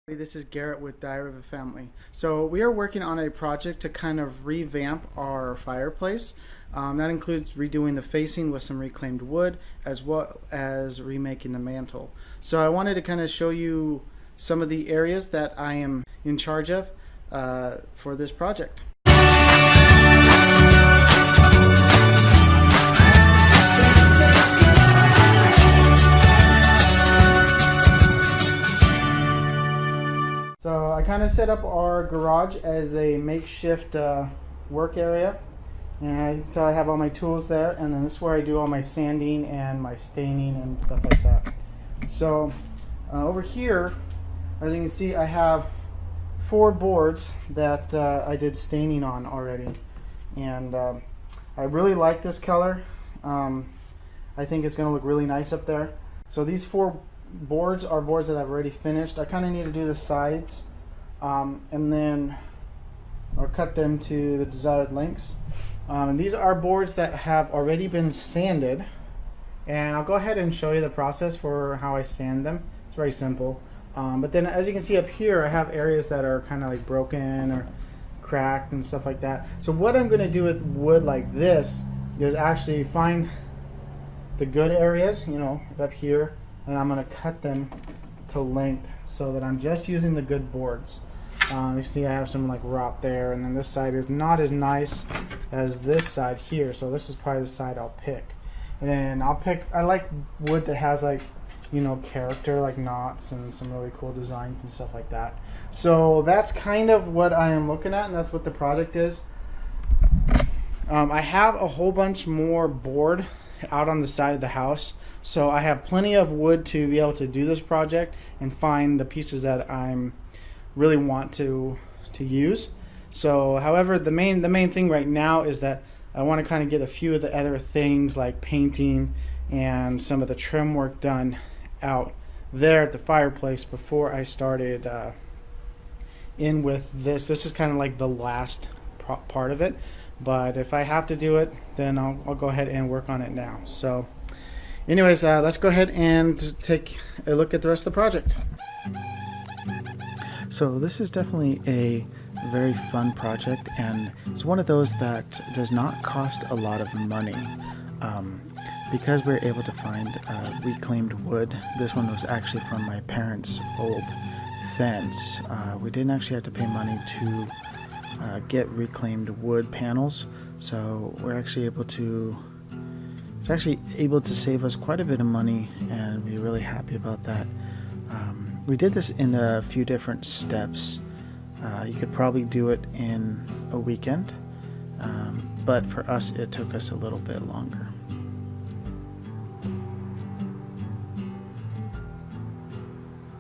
This is Garrett with Diary of a Family. So we are working on a project to kind of revamp our fireplace. That includes redoing the facing with some reclaimed wood as well as remaking the mantle. So I wanted to kind of show you some of the areas that I am in charge of for this project. So I kind of set up our garage as a makeshift work area, and you can tell I have all my tools there, and then this is where I do all my sanding and my staining and stuff like that. So over here, as you can see, I have 4 boards that I did staining on already, and I really like this color. I think it's going to look really nice up there. So these 4 boards are boards that I've already finished. I kind of need to do the sides, and then I'll cut them to the desired lengths. And these are boards that have already been sanded, and I'll go ahead and show you the process for how I sand them. It's very simple. But then, as you can see up here, I have areas that are kind of like broken or cracked and stuff like that. So what I'm going to do with wood like this is actually find the good areas, you know, up here, and I'm going to cut them to length so that I'm just using the good boards. You see I have some like rot there, and then this side is not as nice as this side here, so this is probably the side I'll pick. And then I like wood that has, like, you know, character, like knots and some really cool designs and stuff like that. So that's kind of what I am looking at, and that's what the project is. I have a whole bunch more board out on the side of the house, so I have plenty of wood to be able to do this project and find the pieces that I'm really want to use. So however, the main thing right now is that I want to kind of get a few of the other things like painting and some of the trim work done out there at the fireplace before I started in with this. This is kind of like the last part of it, but if I have to do it, then I'll go ahead and work on it now. So anyways, let's go ahead and take a look at the rest of the project. So this is definitely a very fun project, and it's one of those that does not cost a lot of money. Because we're able to find reclaimed wood. This one was actually from my parents' old fence. We didn't actually have to pay money to get reclaimed wood panels, so we're actually able to, it's actually able to save us quite a bit of money, and we're really happy about that. We did this in a few different steps. You could probably do it in a weekend, but for us it took us a little bit longer.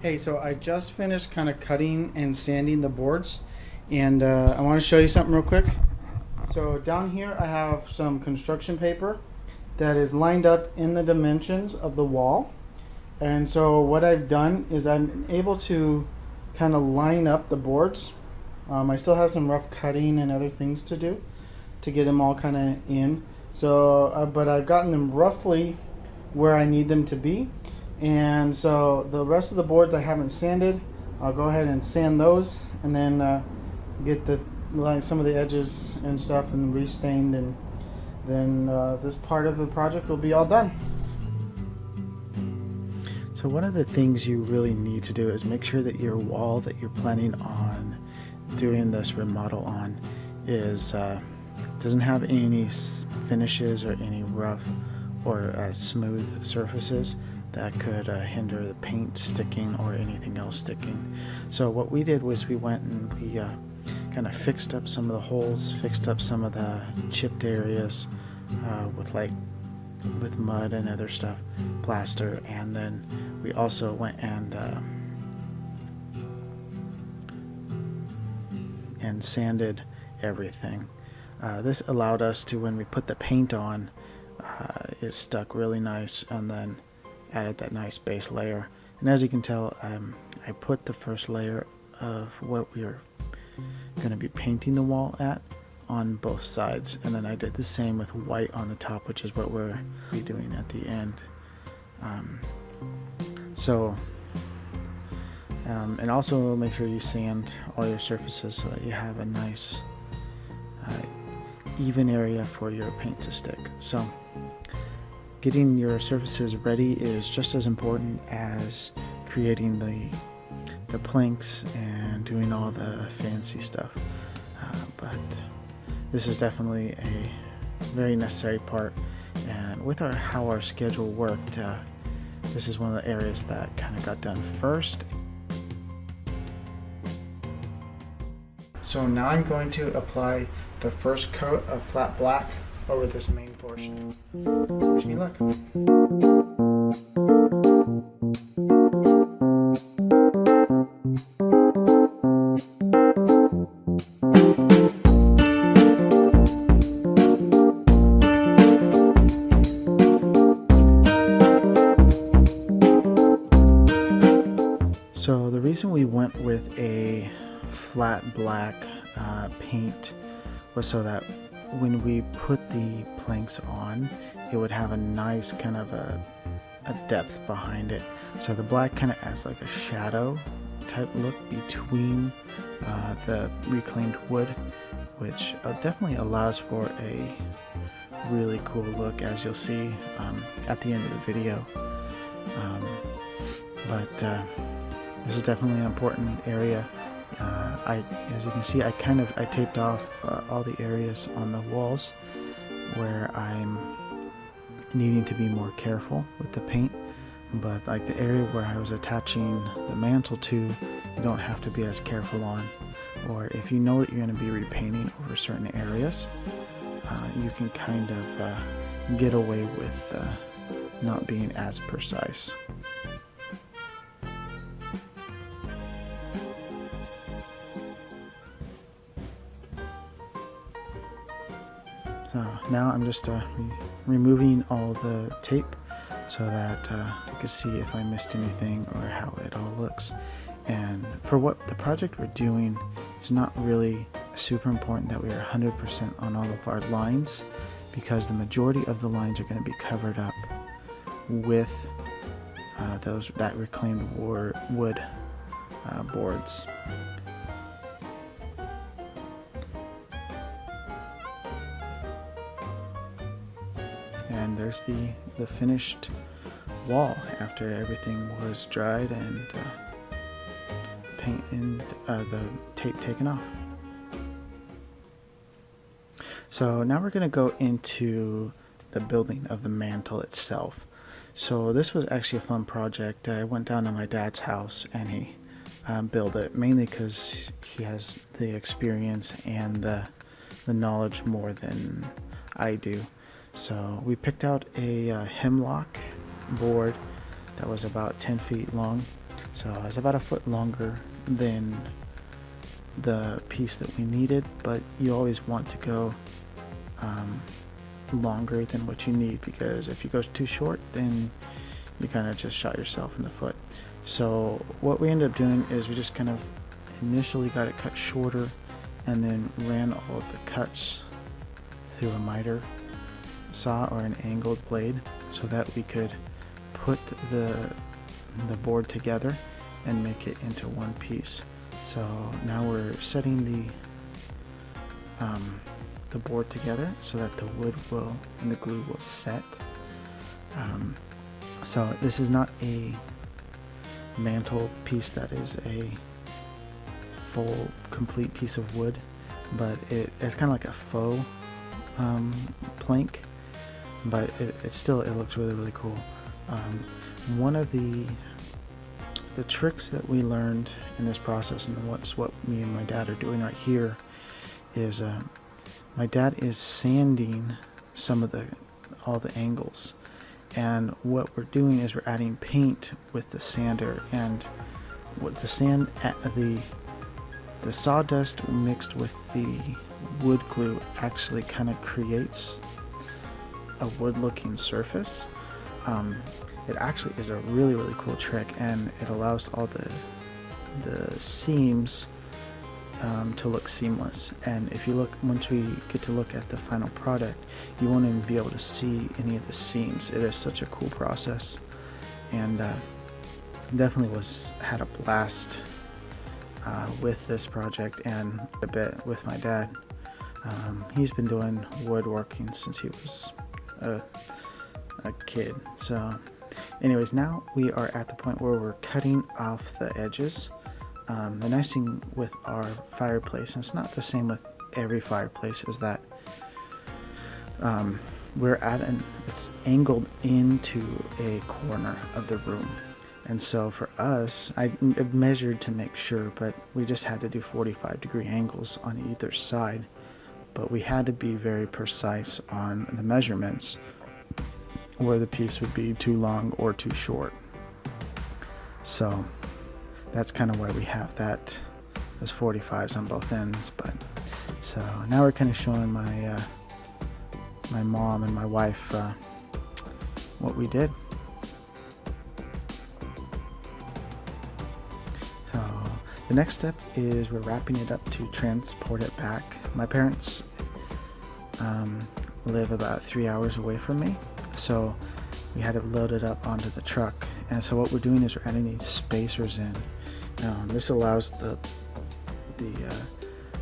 Hey, so I just finished kind of cutting and sanding the boards, and I want to show you something real quick. So down here I have some construction paper that is lined up in the dimensions of the wall, and so what I've done is I'm able to kind of line up the boards. I still have some rough cutting and other things to do to get them all kind of in. So, but I've gotten them roughly where I need them to be. And so the rest of the boards I haven't sanded. I'll go ahead and sand those, and then get some of the edges and stuff and restained, and then this part of the project will be all done. So one of the things you really need to do is make sure that your wall that you're planning on doing this remodel on is doesn't have any finishes or any rough or smooth surfaces that could hinder the paint sticking or anything else sticking. So what we did was we went and we kind of fixed up some of the holes, fixed up some of the chipped areas with mud and other stuff, plaster, and then we also went and sanded everything. This allowed us to, when we put the paint on, it stuck really nice, and then added that nice base layer. And as you can tell, I put the first layer of what we are going to be painting the wall at on both sides, and then I did the same with white on the top, which is what we're doing at the end. So And also make sure you sand all your surfaces so that you have a nice even area for your paint to stick. So getting your surfaces ready is just as important as creating the planks and doing all the fancy stuff. But this is definitely a very necessary part, and with how our schedule worked, this is one of the areas that kind of got done first. So now I'm going to apply the first coat of flat black over this main portion. Wish me luck. So the reason we went with a flat black paint was so that when we put the planks on, it would have a nice kind of a depth behind it. So the black kind of adds like a shadow type look between the reclaimed wood, which definitely allows for a really cool look, as you'll see at the end of the video. This is definitely an important area. As you can see, I taped off all the areas on the walls where I'm needing to be more careful with the paint, but like the area where I was attaching the mantle to, you don't have to be as careful on. Or if you know that you're going to be repainting over certain areas, you can kind of get away with not being as precise. So now I'm just removing all the tape so that you can see if I missed anything or how it all looks. And for what the project we're doing, it's not really super important that we are 100% on all of our lines, because the majority of the lines are going to be covered up with that reclaimed wood boards. And there's the finished wall after everything was dried and paint and the tape taken off. So now we're going to go into the building of the mantle itself. So this was actually a fun project. I went down to my dad's house and he built it, mainly because he has the experience and the knowledge more than I do. So we picked out a hemlock board that was about 10 feet long. So it was about a foot longer than the piece that we needed, but you always want to go longer than what you need, because if you go too short, then you kind of just shot yourself in the foot. So what we ended up doing is we just kind of initially got it cut shorter and then ran all of the cuts through a miter saw or an angled blade so that we could put the board together and make it into one piece. So now we're setting the board together so that the wood will and the glue will set. So this is not a mantle piece that is a full complete piece of wood, but it's kind of like a faux plank, but it looks really cool. One of the tricks that we learned in this process, and what me and my dad are doing right here, is my dad is sanding all the angles, and what we're doing is we're adding paint with the sander, and what the sawdust mixed with the wood glue actually kind of creates a wood looking surface. It actually is a really cool trick, and it allows all the seams to look seamless. And if you look, once we get to look at the final product, you won't even be able to see any of the seams. It is such a cool process, and definitely had a blast with this project, and a bit with my dad. He's been doing woodworking since he was a kid. So anyways, now we are at the point where we're cutting off the edges. The nice thing with our fireplace, and it's not the same with every fireplace, is that it's angled into a corner of the room. And so for us, I measured to make sure, but we just had to do 45-degree angles on either side. But we had to be very precise on the measurements, where the piece would be too long or too short. So that's kind of why we have that as 45s on both ends. But so now we're kind of showing my my mom and my wife what we did. So the next step is we're wrapping it up to transport it back. My parents live about 3 hours away from me, so we had to load it up onto the truck. And so what we're doing is we're adding these spacers in. This allows the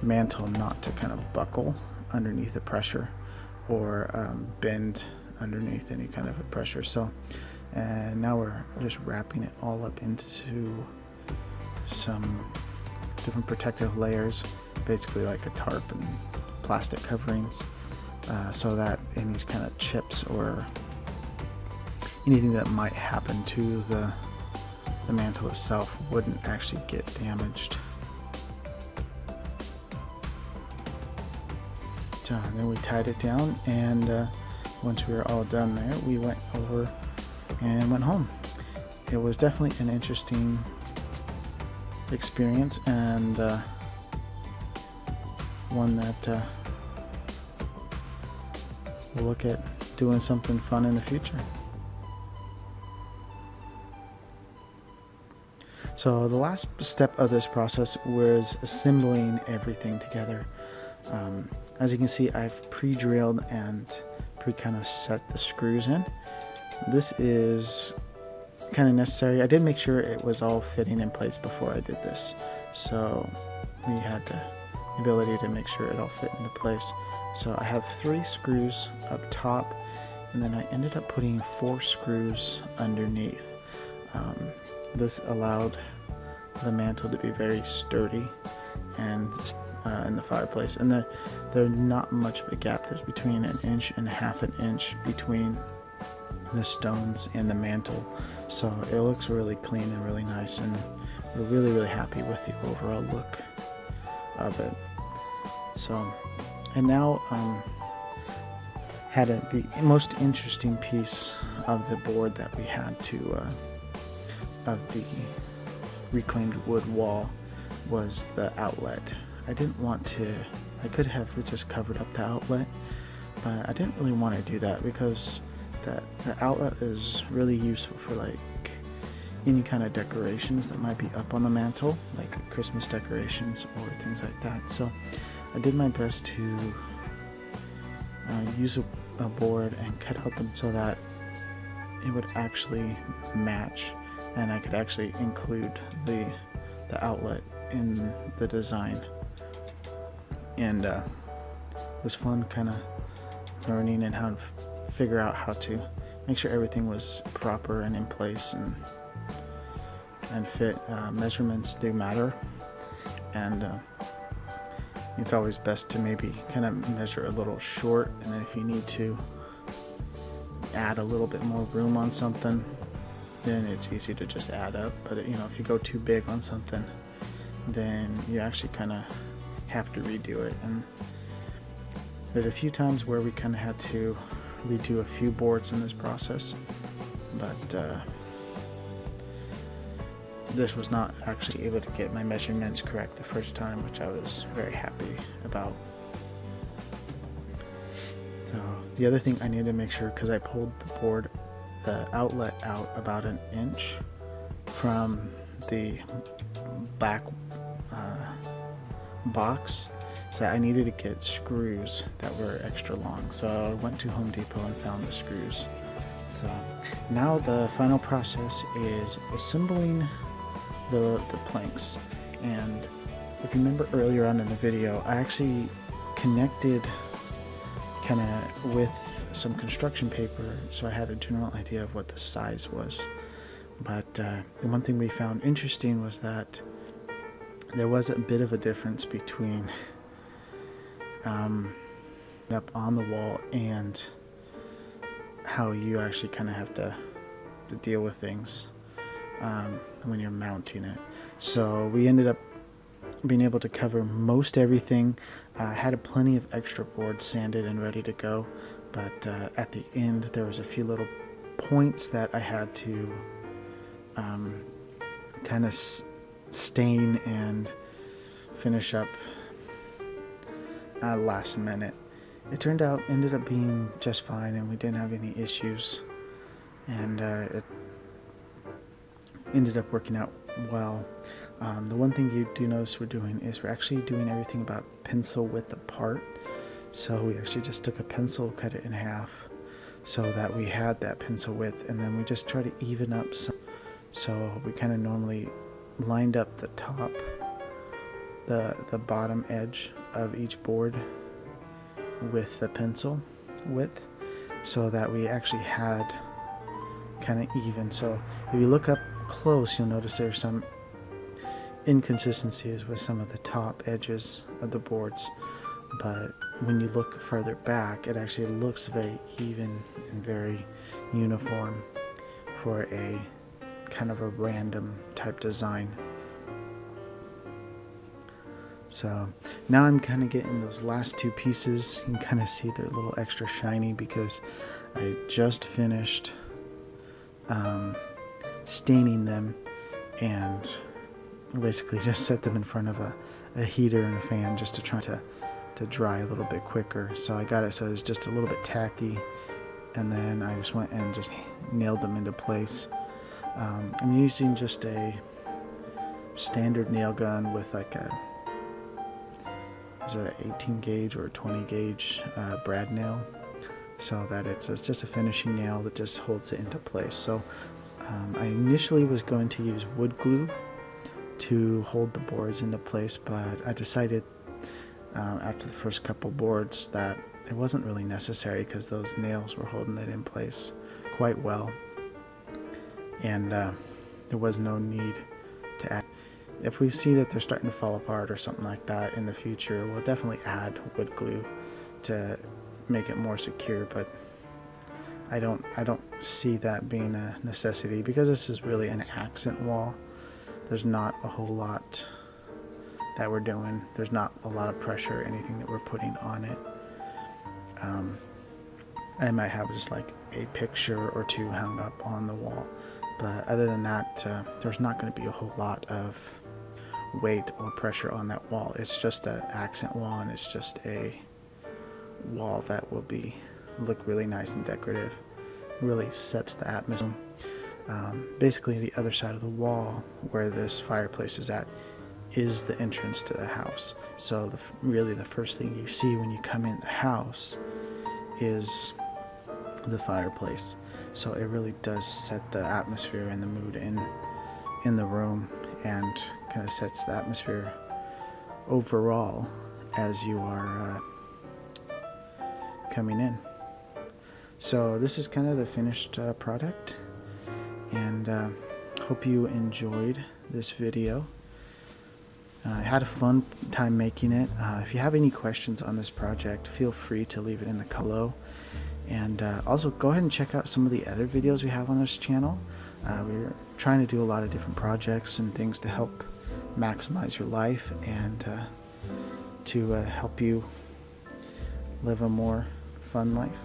mantle not to kind of buckle underneath the pressure, or bend underneath any kind of a pressure. So, and now we're just wrapping it all up into some different protective layers, basically like a tarp and plastic coverings, so that any kind of chips or anything that might happen to the mantle itself wouldn't actually get damaged. So then we tied it down, and once we were all done there, we went over and went home. It was definitely an interesting experience, and one that we'll look at doing something fun in the future. So the last step of this process was assembling everything together. As you can see, I've pre-drilled and kind of set the screws in. This is kind of necessary. I did make sure it was all fitting in place before I did this, so we had the ability to make sure it all fit into place. So I have 3 screws up top, and then I ended up putting 4 screws underneath. This allowed the mantle to be very sturdy and in the fireplace, and there's not much of a gap. There's between 1.5 inches between the stones and the mantle, so it looks really clean and really nice, and we're really happy with the overall look of it. So, and now had the most interesting piece of the board that we had to of the reclaimed wood wall was the outlet. I didn't want to, I could have just covered up the outlet, but I didn't really want to do that, because the outlet is really useful for like any kind of decorations that might be up on the mantle, like Christmas decorations or things like that. So I did my best to use a board and cut out them so that it would actually match, and I could actually include the outlet in the design. And it was fun kind of learning and how to figure out how to make sure everything was proper and in place and fit. Measurements do matter, and it's always best to maybe kind of measure a little short, and then if you need to add a little bit more room on something, then it's easy to just add up. But you know, if you go too big on something, then you actually kind of have to redo it. And there's a few times where we kind of had to redo a few boards in this process, but this was not actually able to get my measurements correct the first time, which I was very happy about. So the other thing I needed to make sure, because I pulled the outlet out about 1 inch from the back box, so I needed to get screws that were extra long. So I went to Home Depot and found the screws So now the final process is assembling the planks. And if you remember earlier on in the video, I actually connected kind of with some construction paper, so I had a general idea of what the size was. But the one thing we found interesting was that there was a bit of a difference between up on the wall and how you actually kind of have to deal with things when you're mounting it. So we ended up being able to cover most everything. I had plenty of extra boards sanded and ready to go, but at the end there was a few little points that I had to kind of stain and finish up last minute. It ended up being just fine, and we didn't have any issues, and it ended up working out well. The one thing you do notice we're doing is we're actually doing everything about pencil width apart. So we actually just took a pencil, cut it in half so that we had that pencil width, and then we just try to even up some. So we kind of normally lined up the top, the bottom edge of each board with the pencil width, so that we actually had kind of even. So if you look up close, you'll notice there's some inconsistencies with some of the top edges of the boards, but when you look further back, it actually looks very even and very uniform for a kind of a random type design. So now I'm kind of getting those last two pieces. You can kind of see they're a little extra shiny because I just finished staining them, and basically just set them in front of a heater and a fan just to try to dry a little bit quicker. So I got it so it's just a little bit tacky, and then I just went and just nailed them into place. I'm using just a standard nail gun with like is it an 18 gauge or a 20 gauge brad nail, so that it's just a finishing nail that just holds it into place. So I initially was going to use wood glue to hold the boards into place, but I decided after the first couple boards that it wasn't really necessary because those nails were holding it in place quite well, and there was no need to add. If we see that they're starting to fall apart or something like that in the future, we'll definitely add wood glue to make it more secure, but I don't see that being a necessity because this is really an accent wall. There's not a whole lot that we're doing. There's not a lot of pressure or anything that we're putting on it. I might have just like a picture or two hung up on the wall, but other than that, there's not going to be a whole lot of weight or pressure on that wall. It's just an accent wall, and it's just a wall that will look really nice and decorative. Really sets the atmosphere. Basically the other side of the wall where this fireplace is at is the entrance to the house. So really the first thing you see when you come in the house is the fireplace. So it really does set the atmosphere and the mood in the room, and kind of sets the atmosphere overall as you are coming in. So this is kind of the finished product, and hope you enjoyed this video. I had a fun time making it. If you have any questions on this project, feel free to leave it in the below, and also go ahead and check out some of the other videos we have on this channel. We're trying to do a lot of different projects and things to help maximize your life and to help you live a more fun life.